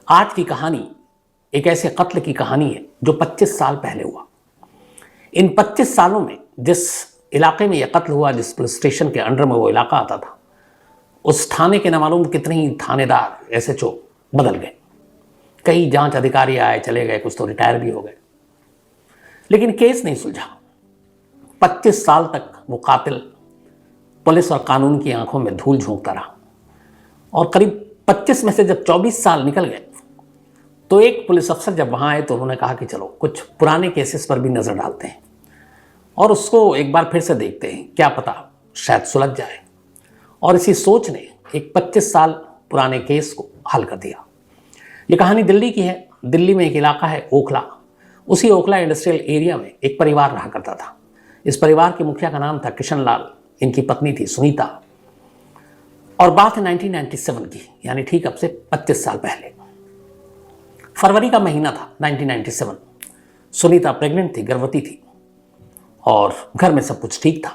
आज की कहानी एक ऐसे कत्ल की कहानी है जो 25 साल पहले हुआ। इन 25 सालों में जिस इलाके में यह कत्ल हुआ, जिस पुलिस स्टेशन के अंडर में वो इलाका आता था, उस थाने के न मालूम कितने ही थानेदार एसएचओ बदल गए। कई जांच अधिकारी आए चले गए, कुछ तो रिटायर भी हो गए, लेकिन केस नहीं सुलझा। 25 साल तक वो कातिल पुलिस और कानून की आंखों में धूल झोंकता रहा और करीब 25 में से जब 24 साल निकल गए तो एक पुलिस अफसर जब वहां आए तो उन्होंने कहा कि चलो कुछ पुराने केसेस पर भी नजर डालते हैं और उसको एक बार फिर से देखते हैं, क्या पता शायद सुलझ जाए। और इसी सोच ने एक 25 साल पुराने केस को हल कर दिया। ये कहानी दिल्ली की है। दिल्ली में एक इलाका है ओखला। उसी ओखला इंडस्ट्रियल एरिया में एक परिवार रहा करता था। इस परिवार के मुखिया का नाम था किशन लाल, इनकी पत्नी थी सुनीता। और बात है 1997 की, यानी ठीक अब से 25 साल पहले। फरवरी का महीना था 1997। सुनीता प्रेग्नेंट थी, गर्भवती थी और घर में सब कुछ ठीक था।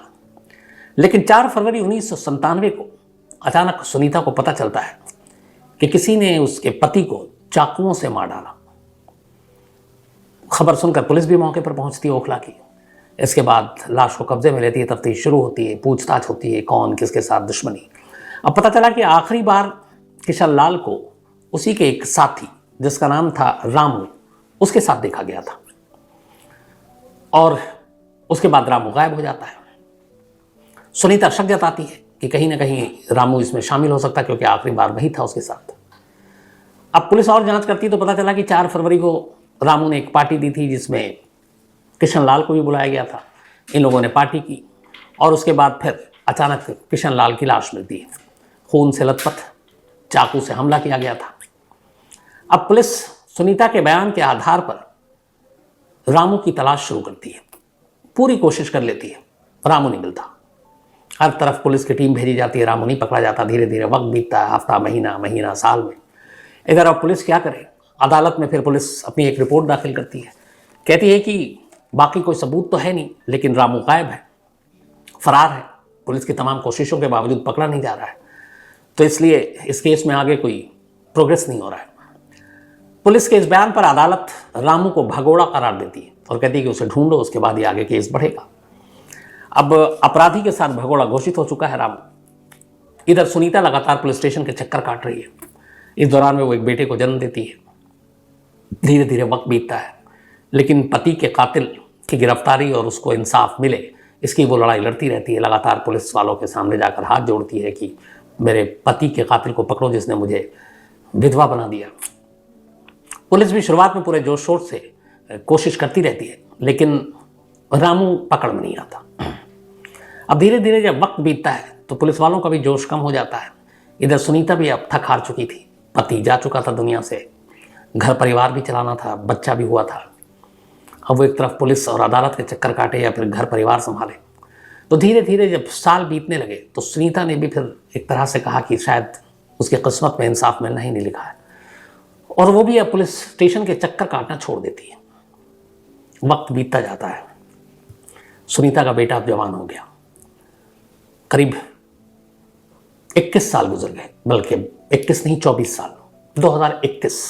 लेकिन 4 फरवरी 1997 को अचानक सुनीता को पता चलता है कि किसी ने उसके पति को चाकुओं से मार डाला। खबर सुनकर पुलिस भी मौके पर पहुंचती है ओखला की। इसके बाद लाश को कब्जे में लेती है, तफ्तीश शुरू होती है, पूछताछ होती है, कौन किसके साथ दुश्मनी। अब पता चला कि आखिरी बार किशन लाल को उसी के एक साथी जिसका नाम था रामू, उसके साथ देखा गया था और उसके बाद रामू गायब हो जाता है। सुनीता शक जताती है कि कहीं ना कहीं रामू इसमें शामिल हो सकता है, क्योंकि आखिरी बार वही था उसके साथ। अब पुलिस और जांच करती तो पता चला कि 4 फरवरी को रामू ने एक पार्टी दी थी जिसमें किशन लाल को भी बुलाया गया था। इन लोगों ने पार्टी की और उसके बाद फिर अचानक किशन लाल की लाश मिलती है। खून से लथपथ, चाकू से हमला किया गया था। अब पुलिस सुनीता के बयान के आधार पर रामू की तलाश शुरू करती है, पूरी कोशिश कर लेती है। रामू नहीं मिलता। हर तरफ पुलिस की टीम भेजी जाती है, रामू नहीं पकड़ा जाता। धीरे धीरे वक्त बीतता है, हफ्ता, महीना, साल में। इधर अब पुलिस क्या करे? अदालत में फिर पुलिस अपनी एक रिपोर्ट दाखिल करती है। कहती है कि बाकी कोई सबूत तो है नहीं, लेकिन रामू गायब है, फरार है। पुलिस की तमाम कोशिशों के बावजूद पकड़ा नहीं जा रहा है, तो इसलिए इस केस में आगे कोई प्रोग्रेस नहीं हो रहा है। पुलिस के इस बयान पर अदालत रामू को भगोड़ा करार देती है और कहती है कि उसे ढूंढो, उसके बाद ही आगे केस बढ़ेगा। अब अपराधी के साथ भगोड़ा घोषित हो चुका है रामू। इधर सुनीता लगातार पुलिस स्टेशन के चक्कर काट रही है। इस दौरान में वो एक बेटे को जन्म देती है। धीरे धीरे वक्त बीतता है, लेकिन पति के कातिल की गिरफ्तारी और उसको इंसाफ मिले, इसकी वो लड़ाई लड़ती रहती है। लगातार पुलिस वालों के सामने जाकर हाथ जोड़ती है कि मेरे पति के कातिल को पकड़ो जिसने मुझे विधवा बना दिया। पुलिस भी शुरुआत में पूरे जोश शोर से कोशिश करती रहती है, लेकिन रामू पकड़ में नहीं आता। अब धीरे धीरे जब वक्त बीतता है तो पुलिस वालों का भी जोश कम हो जाता है। इधर सुनीता भी अब थक हार चुकी थी, पति जा चुका था दुनिया से, घर परिवार भी चलाना था, बच्चा भी हुआ था। अब वो एक तरफ पुलिस और अदालत के चक्कर काटे या फिर घर परिवार संभाले। तो धीरे धीरे जब साल बीतने लगे तो सुनीता ने भी फिर एक तरह से कहा कि शायद उसकी किस्मत में इंसाफ मिलना ही नहीं लिखा है, और वो भी अब पुलिस स्टेशन के चक्कर काटना छोड़ देती है। वक्त बीतता जाता है। सुनीता का बेटा अब जवान हो गया। करीब 21 साल गुजर गए, बल्कि 21 नहीं 24 साल। 2021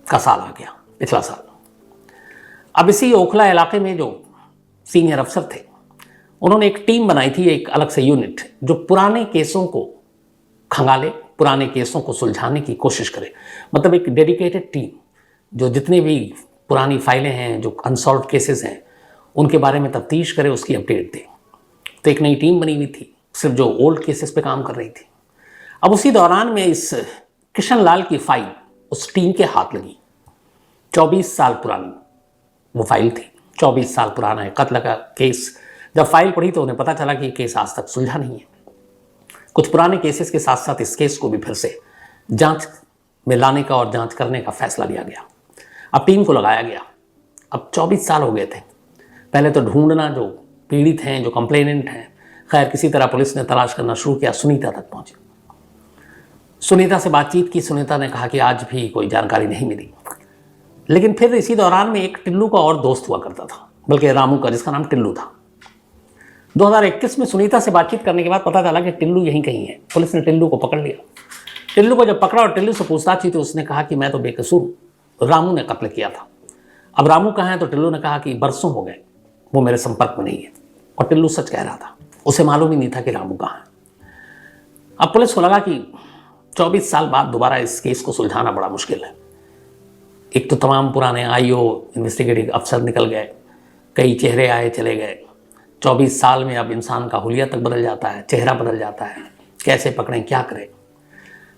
का साल आ गया, पिछला साल। अब इसी ओखला इलाके में जो सीनियर अफसर थे, उन्होंने एक टीम बनाई थी, एक अलग से यूनिट, जो पुराने केसों को खंगाले, पुराने केसों को सुलझाने की कोशिश करे। मतलब एक डेडिकेटेड टीम जो जितनी भी पुरानी फाइलें हैं, जो अनसॉल्व्ड केसेस हैं, उनके बारे में तफ्तीश करे, उसकी अपडेट दे। तो एक नई टीम बनी हुई थी, सिर्फ जो ओल्ड केसेस पे काम कर रही थी। अब उसी दौरान में इस किशन लाल की फाइल उस टीम के हाथ लगी। 24 साल पुरानी वो फाइल थी। 24 साल पुराना है कत्ल का केस। जब फाइल पढ़ी तो उन्हें पता चला कि केस आज तक सुलझा नहीं है। कुछ पुराने केसेस के साथ साथ इस केस को भी फिर से जांच में लाने का और जांच करने का फैसला लिया गया। अब टीम को लगाया गया। अब 24 साल हो गए थे। पहले तो ढूंढना, जो पीड़ित हैं, जो कंप्लेनेंट हैं, खैर किसी तरह पुलिस ने तलाश करना शुरू किया। सुनीता तक पहुंची। सुनीता से बातचीत की। सुनीता ने कहा कि आज भी कोई जानकारी नहीं मिली। लेकिन फिर इसी दौरान में एक टिल्लू का और दोस्त हुआ करता था, बल्कि रामू का, जिसका नाम टिल्लू था। 2021 में सुनीता से बातचीत करने के बाद पता चला कि टिल्लू यहीं कहीं है। पुलिस ने टिल्लू को पकड़ लिया टिल्लू को जब पकड़ा और टिल्लू से पूछताछ की तो उसने कहा कि मैं तो बेकसूर हूं, रामू ने कत्ल किया था। अब रामू कहाँ है? तो टिल्लू ने कहा कि बरसों हो गए वो मेरे संपर्क में नहीं है। और टिल्लू सच कह रहा था, उसे मालूम ही नहीं था कि रामू कहाँ है। अब पुलिस को लगा कि 24 साल बाद दोबारा इस केस को सुलझाना बड़ा मुश्किल है। एक तो तमाम पुराने आईओ इन्वेस्टिगेटिव अफसर निकल गए, कई चेहरे आए चले गए। 24 साल में अब इंसान का हुलिया तक बदल जाता है, चेहरा बदल जाता है, कैसे पकड़ें, क्या करें।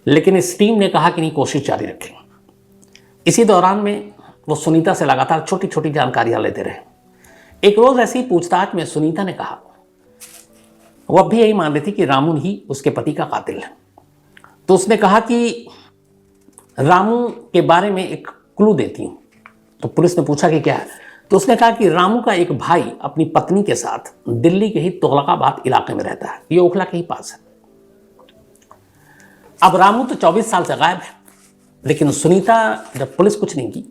लेकिन इस टीम ने कहा कि नहीं, कोशिश जारी रखें। इसी दौरान में वो सुनीता से लगातार छोटी छोटी जानकारियां लेते रहे। एक रोज ऐसी पूछताछ में सुनीता ने कहा, वो अब भी यही मान रही थी कि रामू ही उसके पति का कातिल है। तो उसने कहा कि रामू के बारे में एक क्लू देती हूं। तो पुलिस ने पूछा कि क्या है? तो उसने कहा कि रामू का एक भाई अपनी पत्नी के साथ दिल्ली के ही तुगलकाबाद इलाके में रहता है, ये ओखला के ही पास है। अब रामू तो 24 साल से गायब है, लेकिन सुनीता, जब पुलिस कुछ नहीं की,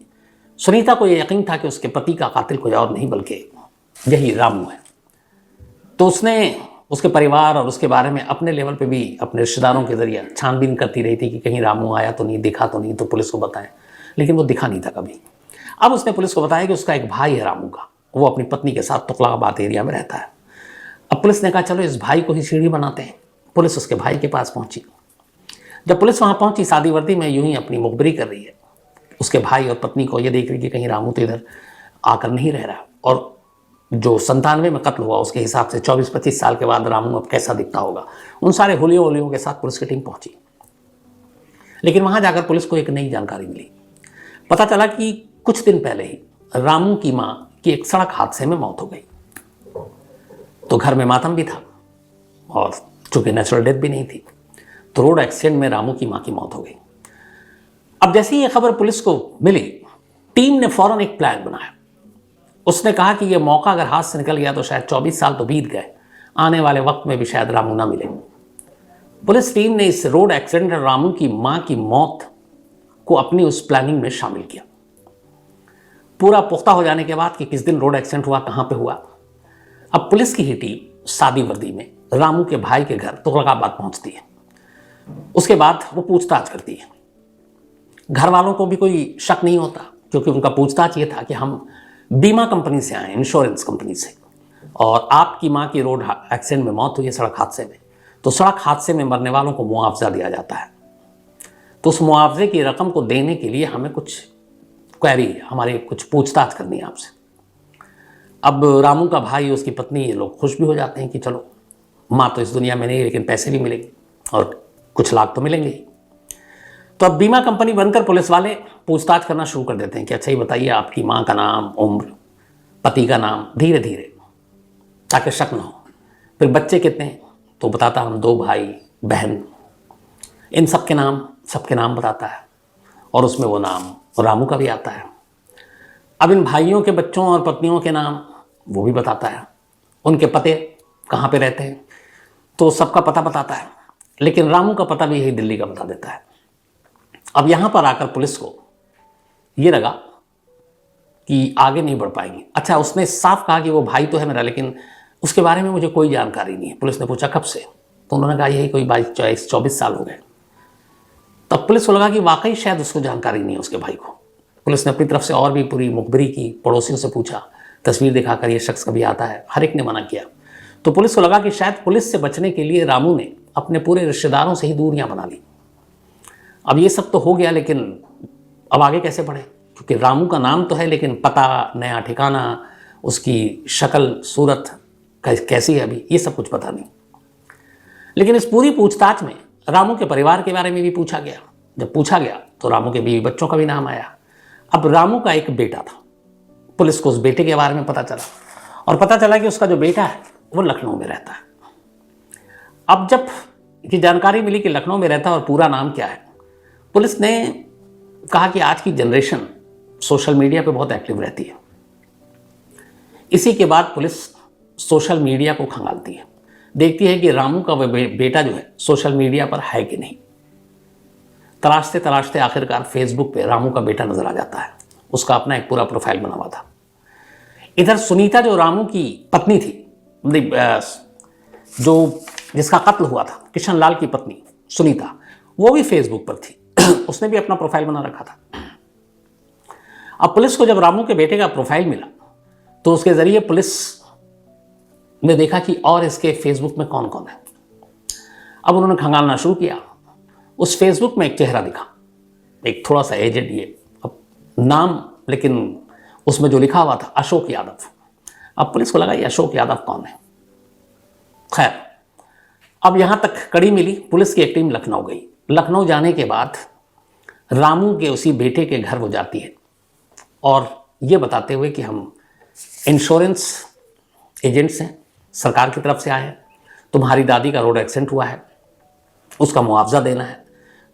सुनीता को यह यकीन था कि उसके पति का कातिल कोई और नहीं बल्कि यही रामू है। तो उसने उसके परिवार और उसके बारे में अपने लेवल पे भी अपने रिश्तेदारों के जरिए छानबीन करती रही थी कि कहीं रामू आया तो नहीं, दिखा तो नहीं, तो पुलिस को बताएं। लेकिन वो दिखा नहीं था कभी। अब उसने पुलिस को बताया कि उसका एक भाई है रामू का, वो अपनी पत्नी के साथ तुगलकाबाद एरिया में रहता है। अब पुलिस ने कहा चलो इस भाई को ही सीढ़ी बनाते हैं। पुलिस उसके भाई के पास पहुंची। जब पुलिस वहां पहुंची, सादी वर्दी में यूं ही अपनी मुखबरी कर रही है, उसके भाई और पत्नी को ये देख रही कि कहीं रामू तो इधर आकर नहीं रह रहा। और जो 97 में कत्ल हुआ उसके हिसाब से 24-25 साल के बाद रामू अब कैसा दिखता होगा, उन सारे होलियों के साथ पुलिस की टीम पहुंची। लेकिन वहां जाकर पुलिस को एक नई जानकारी मिली। पता चला कि कुछ दिन पहले ही रामू की मां की एक सड़क हादसे में मौत हो गई। तो घर में मातम भी था और चूंकि नेचुरल डेथ भी नहीं थी, तो रोड एक्सीडेंट में रामू की मां की मौत हो गई। अब जैसे ही ये खबर पुलिस को मिली, टीम ने फौरन एक प्लान बनाया। उसने कहा कि यह मौका अगर हाथ से निकल गया तो शायद 24 साल तो बीत गए, आने वाले वक्त में भी शायद रामू ना मिले। पुलिस टीम ने इस रोड एक्सीडेंट और रामू की मां की मौत को अपनी उस प्लानिंग में शामिल किया। पूरा पुख्ता हो जाने के बाद कि किस दिन रोड एक्सीडेंट हुआ, कहां पे हुआ, अब पुलिस की ही टीम सादी वर्दी में रामू के भाई के घर तुगलकाबाद पहुंचती है। उसके बाद वो पूछताछ करती है। घर वालों को भी कोई शक नहीं होता, क्योंकि उनका पूछताछ ये था कि हम बीमा कंपनी से आए, इंश्योरेंस कंपनी से, और आपकी मां की रोड एक्सीडेंट में मौत हुई है सड़क हादसे में, तो सड़क हादसे में मरने वालों को मुआवजा दिया जाता है। तो उस मुआवजे की रकम को देने के लिए हमें कुछ क्वेरी, हमारे कुछ पूछताछ करनी है आपसे। अब रामू का भाई, उसकी पत्नी, ये लोग खुश भी हो जाते हैं कि चलो माँ तो इस दुनिया में नहीं, लेकिन पैसे भी मिलेंगे और कुछ लाख तो मिलेंगे ही। तो अब बीमा कंपनी बनकर पुलिस वाले पूछताछ करना शुरू कर देते हैं कि अच्छा ये बताइए आपकी माँ का नाम, उम्र, पति का नाम, धीरे धीरे, ताकि शक ना हो। फिर बच्चे कितने, तो बताता हम 2 भाई बहन, इन सबके नाम बताता है, और उसमें वो नाम रामू का भी आता है। अब इन भाइयों के बच्चों और पत्नियों के नाम वो भी बताता है, उनके पते कहाँ पे रहते हैं, तो सबका पता बताता है। लेकिन रामू का पता भी यही दिल्ली का बता देता है। अब यहाँ पर आकर पुलिस को ये लगा कि आगे नहीं बढ़ पाएंगे। अच्छा, उसने साफ कहा कि वो भाई तो है मेरा, लेकिन उसके बारे में मुझे कोई जानकारी नहीं है। पुलिस ने पूछा कब से, तो उन्होंने कहा यही कोई 22-24 साल हो गए। तब पुलिस को लगा कि वाकई शायद उसको जानकारी नहीं है उसके भाई को। पुलिस ने अपनी तरफ से और भी पूरी मुखबरी की, पड़ोसियों से पूछा, तस्वीर दिखाकर ये शख्स कभी आता है, हर एक ने मना किया। तो पुलिस को लगा कि शायद पुलिस से बचने के लिए रामू ने अपने पूरे रिश्तेदारों से ही दूरियां बना ली। अब ये सब तो हो गया, लेकिन अब आगे कैसे बढ़े, क्योंकि रामू का नाम तो है, लेकिन पता, नया ठिकाना, उसकी शक्ल सूरत कैसी है अभी, ये सब कुछ पता नहीं। लेकिन इस पूरी पूछताछ में रामू के परिवार के बारे में भी पूछा गया। जब पूछा गया तो रामू के बीवी बच्चों का भी नाम आया। अब रामू का एक बेटा था, पुलिस को उस बेटे के बारे में पता चला, और पता चला कि उसका जो बेटा है वो लखनऊ में रहता है। अब जब ये जानकारी मिली कि लखनऊ में रहता है और पूरा नाम क्या है, पुलिस ने कहा कि आज की जनरेशन सोशल मीडिया पे बहुत एक्टिव रहती है। इसी के बाद पुलिस सोशल मीडिया को खंगालती है, देखती है कि रामू का बेटा जो है सोशल मीडिया पर है कि नहीं। तलाशते तलाशते आखिरकार फेसबुक पे रामू का बेटा नजर आ जाता है। उसका अपना एक पूरा प्रोफाइल बना हुआ था। इधर सुनीता, जो रामू की पत्नी थी, जो जिसका कत्ल हुआ था, किशन लाल की पत्नी सुनीता, वो भी फेसबुक पर थी। उसने भी अपना प्रोफाइल बना रखा था। अब पुलिस को जब रामू के बेटे का प्रोफाइल मिला तो उसके जरिए पुलिस ने देखा कि और इसके फेसबुक में कौन कौन है। अब उन्होंने खंगालना शुरू किया। उस फेसबुक में एक चेहरा दिखा, एक थोड़ा सा एजेड, ये अब नाम, लेकिन उसमें जो लिखा हुआ था अशोक यादव। अब पुलिस को लगा ये अशोक यादव कौन है। खैर, अब यहां तक कड़ी मिली। पुलिस की एक टीम लखनऊ गई। लखनऊ जाने के बाद रामू के उसी बेटे के घर वो जाती है और ये बताते हुए कि हम इंश्योरेंस एजेंट्स हैं, सरकार की तरफ से आए हैं, तुम्हारी दादी का रोड एक्सीडेंट हुआ है, उसका मुआवजा देना है,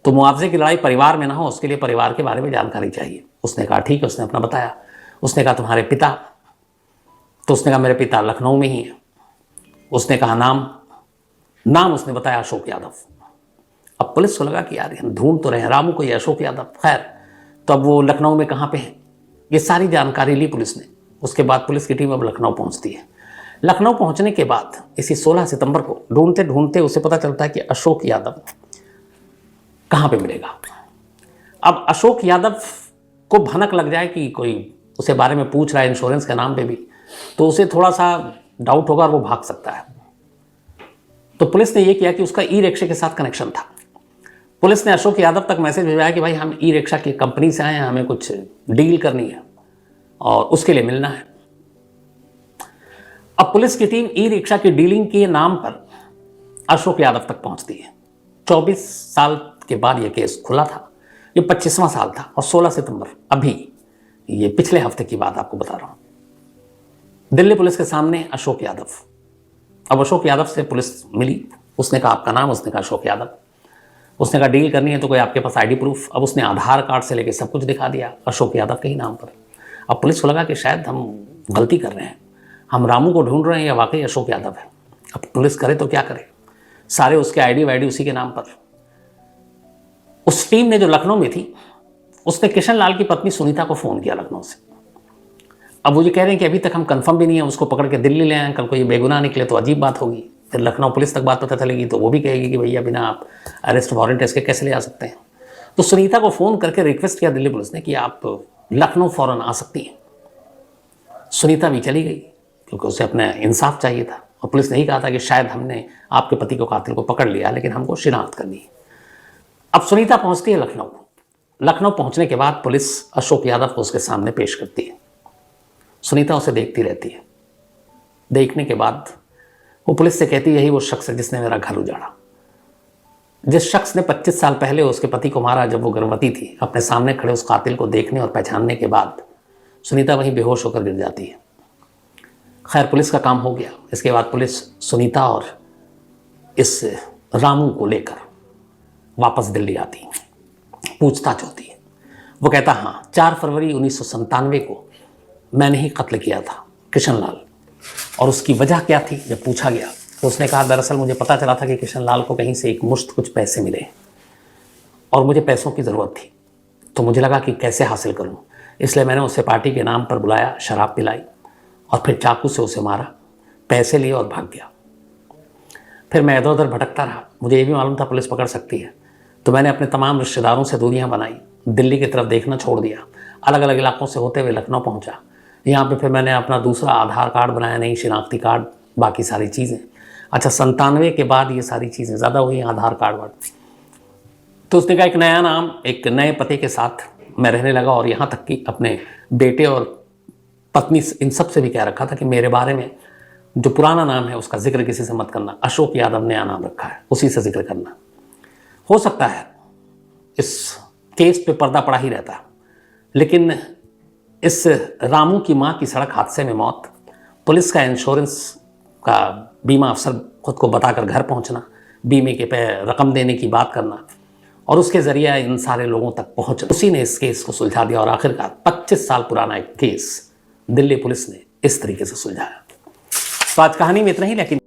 तो मुआवजे की लड़ाई परिवार में ना हो, उसके लिए परिवार के बारे में जानकारी चाहिए। उसने कहा ठीक है। उसने अपना बताया। उसने कहा तुम्हारे पिता, तो उसने कहा मेरे पिता लखनऊ में ही है। उसने कहा नाम उसने बताया अशोक यादव। अब पुलिस को लगा कि यार हम ढूंढ तो रहे हैं रामू को, ये अशोक यादव। खैर, तो अब वो लखनऊ में कहाँ पे है, ये सारी जानकारी ली पुलिस ने। उसके बाद पुलिस की टीम अब लखनऊ पहुंचती है। लखनऊ पहुंचने के बाद इसी 16 सितंबर को ढूंढते ढूंढते उसे पता चलता है कि अशोक यादव कहाँ पे मिलेगा। अब अशोक यादव को भनक लग जाए कि कोई उसे बारे में पूछ रहा है इंश्योरेंस के नाम पे भी, तो उसे थोड़ा सा डाउट होगा और वो भाग सकता है। तो पुलिस ने ये किया कि उसका ई रिक्शा के साथ कनेक्शन था। पुलिस ने अशोक यादव तक मैसेज भिजवाया कि भाई हम ई रिक्शा की कंपनी से आए हैं, हमें कुछ डील करनी है और उसके लिए मिलना है। अब पुलिस की टीम ई रिक्शा की डीलिंग के नाम पर अशोक यादव तक पहुंचती है। 24 साल के बाद यह केस खुला था। ये 25वां साल था और 16 सितंबर, अभी ये पिछले हफ्ते की बात आपको बता रहा हूं, दिल्ली पुलिस के सामने अशोक यादव। अब अशोक यादव से पुलिस मिली। उसने कहा आपका नाम, उसने कहा अशोक यादव। उसने कहा डील करनी है तो कोई आपके पास आईडी प्रूफ। अब उसने आधार कार्ड से लेके सब कुछ दिखा दिया अशोक यादव के ही नाम पर। अब पुलिस को लगा कि शायद हम गलती कर रहे हैं, हम रामू को ढूंढ रहे हैं या वाकई अशोक यादव है। अब पुलिस करे तो क्या करे, सारे उसके आईडी वाईडी उसी के नाम पर। उस टीम ने जो लखनऊ में थी, उसने किशन लाल की पत्नी सुनीता को फ़ोन किया लखनऊ से। अब वो ये कह रहे हैं कि अभी तक हम कंफर्म भी नहीं है, उसको पकड़ के दिल्ली ले आए, कल को ये बेगुनाह निकले तो अजीब बात होगी। फिर लखनऊ पुलिस तक बात पता चलेगी तो वो भी कहेगी कि भैया बिना आप अरेस्ट वारंट इसके कैसे ले आ सकते हैं। तो सुनीता को फ़ोन करके रिक्वेस्ट किया दिल्ली पुलिस ने कि आप लखनऊ फ़ौरन आ सकती हैं। सुनीता भी चली गई क्योंकि उसे अपना इंसाफ चाहिए था और पुलिस ने ही कहा था कि शायद हमने आपके पति को, कातिल को पकड़ लिया, लेकिन हमको शिनाख्त करनी है। अब सुनीता पहुंचती है लखनऊ। लखनऊ पहुंचने के बाद पुलिस अशोक यादव को उसके सामने पेश करती है। सुनीता उसे देखती रहती है। देखने के बाद वो पुलिस से कहती है यही वो शख्स है जिसने मेरा घर उजाड़ा, जिस शख्स ने 25 साल पहले उसके पति को मारा जब वो गर्भवती थी। अपने सामने खड़े उस कातिल को देखने और पहचानने के बाद सुनीता वहीं बेहोश होकर गिर जाती है। खैर, पुलिस का काम हो गया। इसके बाद पुलिस सुनीता और इस रामू को लेकर वापस दिल्ली आती है। पूछताछ होती है। वो कहता हाँ, 4 फरवरी 1997 को मैंने ही कत्ल किया था किशन लाल। और उसकी वजह क्या थी जब पूछा गया तो उसने कहा दरअसल मुझे पता चला था कि किशन लाल को कहीं से एक मुश्त कुछ पैसे मिले और मुझे पैसों की ज़रूरत थी, तो मुझे लगा कि कैसे हासिल करूं, इसलिए मैंने उसे पार्टी के नाम पर बुलाया, शराब पिलाई और फिर चाकू से उसे मारा, पैसे लिए और भाग गया। फिर मैं इधर उधर भटकता रहा। मुझे ये भी मालूम था पुलिस पकड़ सकती है, तो मैंने अपने तमाम रिश्तेदारों से दूरियां बनाई, दिल्ली की तरफ देखना छोड़ दिया, अलग अलग इलाकों से होते हुए लखनऊ पहुंचा। यहाँ पे फिर मैंने अपना दूसरा आधार कार्ड बनाया, नई शिनाख्ती कार्ड, बाकी सारी चीज़ें। अच्छा, 97 के बाद ये सारी चीज़ें ज़्यादा हुई, आधार कार्ड वार्ड। तो उसने कहा एक नया नाम, एक नए पते के साथ मैं रहने लगा और यहाँ तक कि अपने बेटे और पत्नी इन सब से भी कह रखा था कि मेरे बारे में जो पुराना नाम है उसका जिक्र किसी से मत करना, अशोक यादव नया नाम रखा है उसी से जिक्र करना। हो सकता है इस केस पे पर्दा पड़ा ही रहता, लेकिन इस रामू की मां की सड़क हादसे में मौत, पुलिस का इंश्योरेंस का बीमा अफसर खुद को बताकर घर पहुंचना, बीमे के पे रकम देने की बात करना और उसके ज़रिए इन सारे लोगों तक पहुंचना, उसी ने इस केस को सुलझा दिया और आखिरकार 25 साल पुराना एक केस दिल्ली पुलिस ने इस तरीके से सुलझाया। तो आज कहानी में इतना ही, लेकिन